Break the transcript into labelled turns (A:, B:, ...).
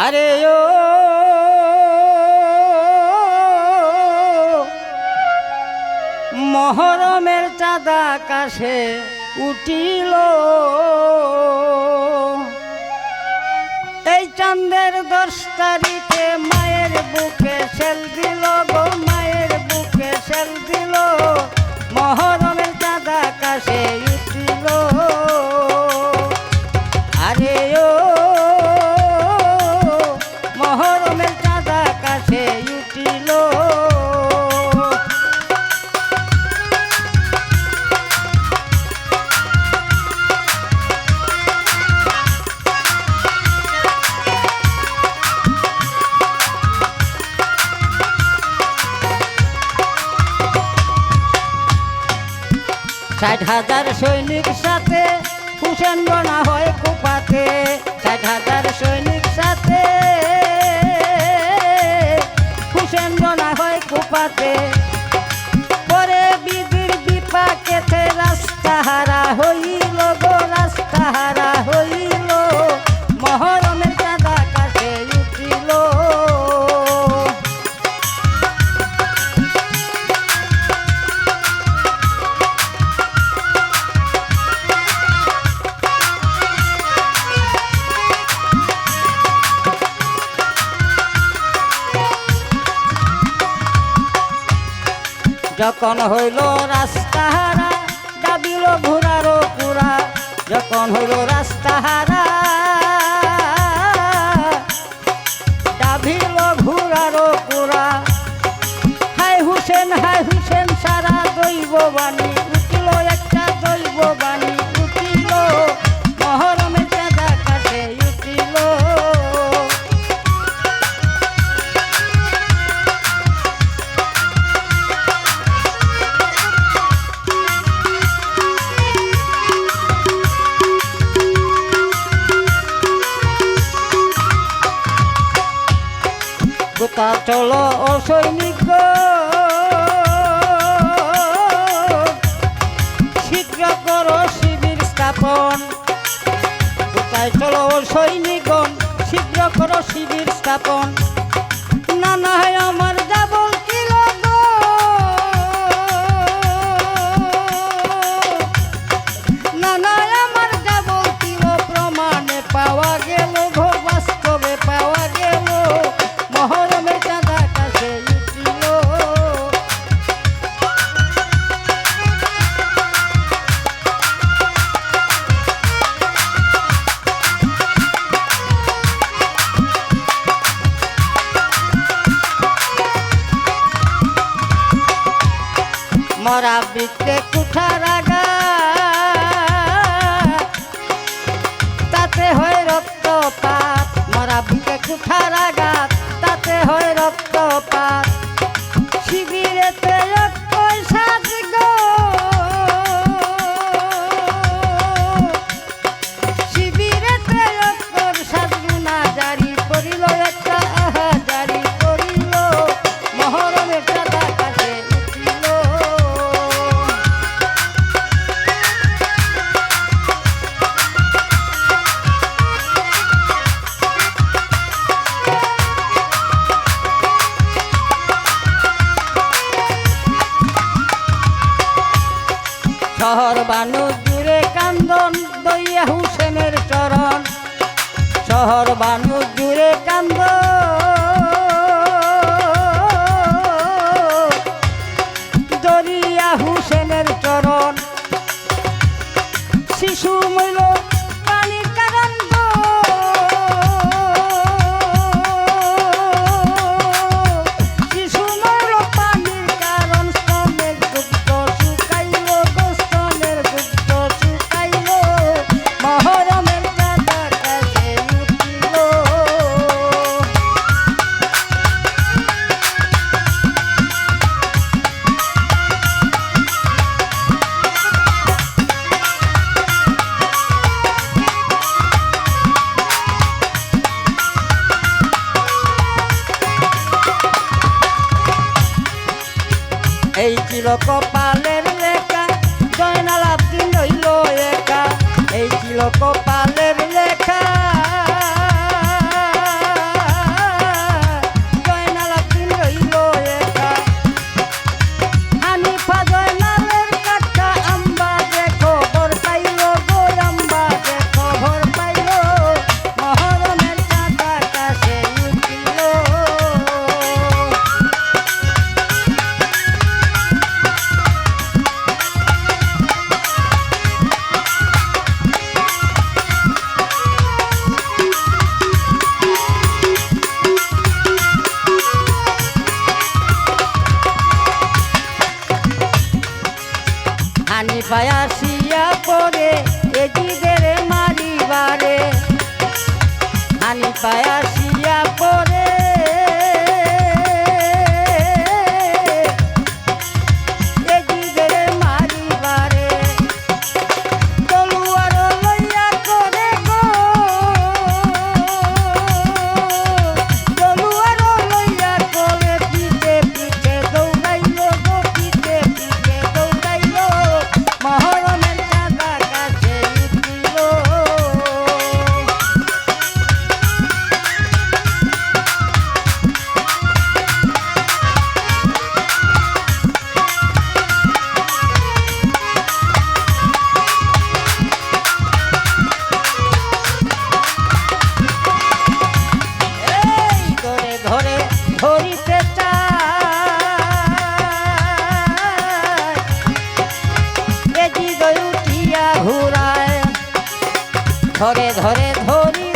A: আরে ও মহরমের চাঁদ আকাশে উঠিল, এই চাঁদের 10 তারিখে মায়ের বুকে সেল দিল গো, মায়ের বুকে সেল দিল, মহরমের চাঁদ আকাশে উঠিল। আরে ও মহরমের চাঁদ আকাশে উঠিল। 60,000 সৈনিক সাথে হুসেন বনা হয় কুপাতে, 60,000 সৈনিক সাথে হুসেন বনা হয় কুপাতে, পরে বিধির বিপাকেতে রাস্তা হারা হইল গো, রাস্তা হারা হইল, মহরমের চাঁদ আকাশে উঠিল। যখন হইল রাস্তাহারা ডাবিল ঘোড়ারও পুরা, যখন হইল রাস্তাহারা ডাবিল ঘোড়ারও পুরা, হায় হুসেন সারা দৈব বাণী উঠিল, একটা দৈব বাণী উঠিল, মহরমের চাঁদ আকাশে উঠিল। কোথা চলো ও সৈনিক, শীঘ্র করো শিবির স্থাপন, কোথায় চলো ও সৈনিকগণ, শীঘ্র করো শিবির স্থাপন, না না আমার যাবল কিল গো, না না আমার যাবল কিল, প্রমাণে পাওয়া গেল গো, বাস্তবে পাওয়া গেল, মহরমের চাঁদ আকাশে উঠিল। মরা বৃত্তে কুঠার আঘাত, তাতে হয় রক্তপাত, মরা বৃত্তে কুঠার আঘাত, তাতে হয় রক্তপাত, শিবিরেতে অক্ষয় সাজ গো, শিবিরেতে অক্ষর সাজ গুণা জারি করিল, একটা আহা জারি করিল, মহরমের চাঁদ আকাশে উঠিল। শহর বানু জুড়ে কান্দন দইয়া হুসেনের চরণ, শহর বানু জুড়ে কান্দন দরিয়া হুসেনের চরণ, শিশু মইল পানির কারণ গো, শিশু মইল পানির কারণ, স্তনের দুগ্ধ শুকাইল গো, স্তনের দুগ্ধ শুকাইল, মহরমের চাঁদ আকাশে উঠিল। এই ছিল কপালের লেখা, জয়নাল আবদিন রইল একা, এই ছিল কপালের লেখা, পায়া শিয়া পরে এজিদের মারিবারে তলুয়ার লইয়া করে গো তলুয়ার লইয়া করে পিছে পিছে দৌড়াইল গো পিছে পিছে দৌড়াইল মহরমের চাঁদা কাছে উঠিল ধরে ধরিতে চায় এজি দই উঠিয়া ঘুরায় ধরে ধরে ধরি